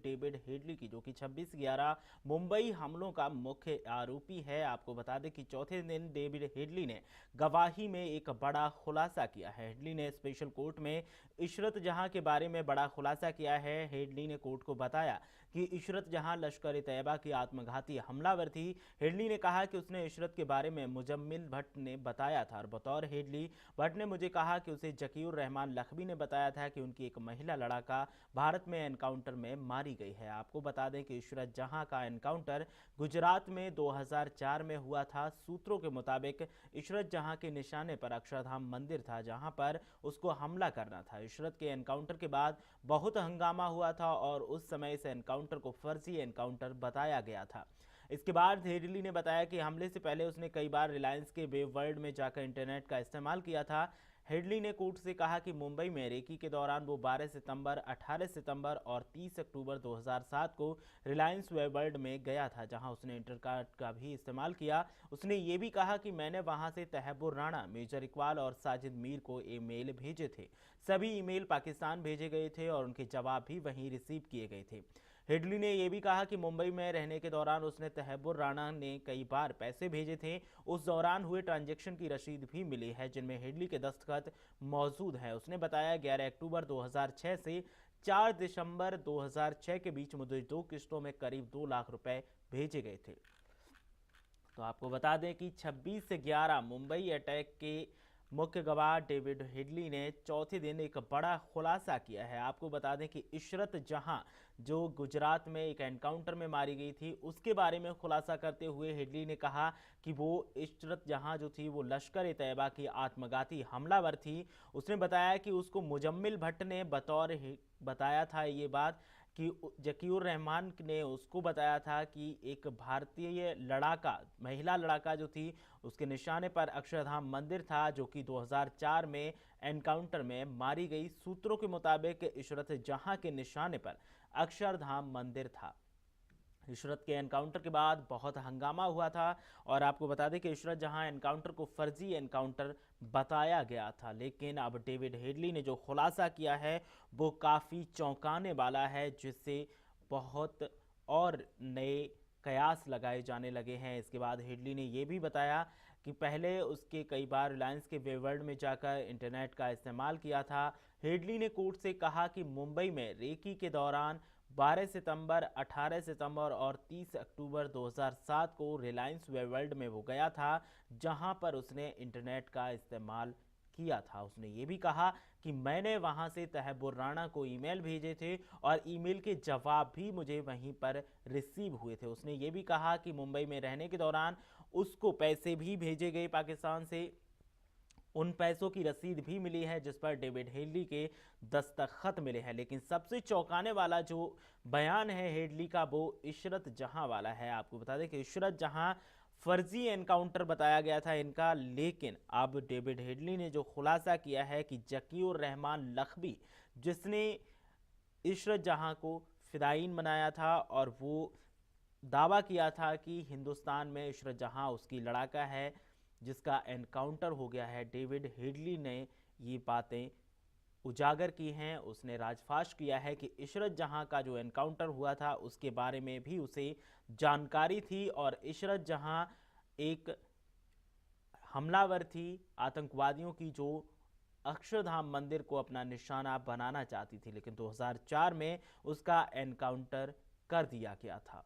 David Headley की, जो कि 26/11 मुंबई हमलों का मुख्य आरोपी है। आपको बता दें कि चौथे दिन डेविड हेडली ने गवाही में एक बड़ा खुलासा किया है। हेडली ने स्पेशल कोर्ट में इशरत जहां के बारे में बड़ा खुलासा किया है। हेडली ने कोर्ट को बताया कि इशरत जहां लश्कर-ए-तैयबा की आत्मघाती हमलावर थी। हेडली ने कहा कि उसने इशरत के बारे में मुजम्मिल भट्ट ने बताया था और बतौर हेडली, भट्ट ने मुझे कहा कि उसे जकीउर रहमान लखवी ने बताया था कि उनकी एक महिला लड़ाका भारत में एनकाउंटर में मारी गई है। आपको बता दें कि इशरत जहां का एनकाउंटर गुजरात में 2004 में हुआ था। सूत्रों के मुताबिक इशरत जहां के निशाने पर अक्षरधाम मंदिर था, जहां पर उसको हमला करना था। इशरत के एनकाउंटर के बाद बहुत हंगामा हुआ था और उस समय इस एनकाउंटर को फर्जी एनकाउंटर बताया गया था। इसके बाद हेडली ने बताया कि हमले से पहले उसने कई बार रिलायंस के वेब वर्ल्ड में जाकर इंटरनेट का इस्तेमाल किया था। हेडली ने कोर्ट से कहा कि मुंबई में रेकी के दौरान वो 12 सितंबर, 18 सितंबर और 30 अक्टूबर 2007 को रिलायंस वेब वर्ल्ड में गया था, जहां उसने इंटरनेट का भी इस्तेमाल किया। उसने ये भी कहा कि मैंने वहां से तहब्बुर राणा, मेजर इकबाल और साजिद मीर को ईमेल भेजे थे। सभी ईमेल पाकिस्तान भेजे गए थे और उनके जवाब भी वहीं रिसीव किए गए थे। हेडली ने यह भी कहा कि मुंबई में रहने के दौरान उसने तहब्बुर राणा ने कई बार पैसे भेजे थे। उस दौरान हुए ट्रांजैक्शन की रसीद भी मिली है, जिनमें हेडली के दस्तखत मौजूद है। उसने बताया 11 अक्टूबर 2006 से 4 दिसंबर 2006 के बीच मुझे 2 किस्तों में करीब 2 लाख रुपए भेजे गए थे। तो आपको बता दें कि 26 से 11 मुंबई अटैक के मुख्य गवाह डेविड हेडली ने चौथे दिन एक बड़ा खुलासा किया है। आपको बता दें कि इशरत जहां, जो गुजरात में एक एनकाउंटर में मारी गई थी, उसके बारे में खुलासा करते हुए हेडली ने कहा कि वो इशरत जहां जो थी वो लश्कर-ए-तैयबा की आत्मघाती हमलावर थी। उसने बताया कि उसको मुजम्मिल भट्ट ने बताया था ये बात कि जकीउर रहमान ने उसको बताया था कि एक भारतीय लड़ाका, महिला लड़ाका जो थी, उसके निशाने पर अक्षरधाम मंदिर था, जो कि 2004 में एनकाउंटर में मारी गई। सूत्रों के मुताबिक इशरत जहां के निशाने पर अक्षरधाम मंदिर था। इशरत के एनकाउंटर के बाद बहुत हंगामा हुआ था और आपको बता दें कि इशरत जहां एनकाउंटर को फर्जी एनकाउंटर बताया गया था, लेकिन अब डेविड हेडली ने जो खुलासा किया है वो काफ़ी चौंकाने वाला है, जिससे बहुत और नए कयास लगाए जाने लगे हैं। इसके बाद हेडली ने यह भी बताया कि पहले उसके कई बार रिलायंस के वेब वर्ल्ड में जाकर इंटरनेट का इस्तेमाल किया था। हेडली ने कोर्ट से कहा कि मुंबई में रेकी के दौरान 12 सितंबर, 18 सितंबर और 30 अक्टूबर 2007 को रिलायंस वेब वर्ल्ड में वो गया था, जहां पर उसने इंटरनेट का इस्तेमाल किया था। उसने ये भी कहा कि मैंने वहां से तहब्बुर राणा को ईमेल भेजे थे और ईमेल के जवाब भी मुझे वहीं पर रिसीव हुए थे। उसने ये भी कहा कि मुंबई में रहने के दौरान उसको पैसे भी भेजे गए पाकिस्तान से। उन पैसों की रसीद भी मिली है जिस पर डेविड हेडली के दस्तखत मिले हैं। लेकिन सबसे चौंकाने वाला जो बयान है हेडली का, वो इशरत जहां वाला है। आपको बता दें कि इशरत जहां फर्जी एनकाउंटर बताया गया था इनका, लेकिन अब डेविड हेडली ने जो खुलासा किया है कि जकीउर रहमान लखवी, जिसने इशरत जहां को फिदायीन बनाया था और वो दावा किया था कि हिंदुस्तान में इशरत जहां उसकी लड़ाका है, जिसका एनकाउंटर हो गया है। डेविड हेडली ने ये बातें उजागर की हैं। उसने राजफाश किया है कि इशरत जहां का जो एनकाउंटर हुआ था उसके बारे में भी उसे जानकारी थी और इशरत जहां एक हमलावर थी आतंकवादियों की, जो अक्षरधाम मंदिर को अपना निशाना बनाना चाहती थी, लेकिन 2004 में उसका एनकाउंटर कर दिया गया था।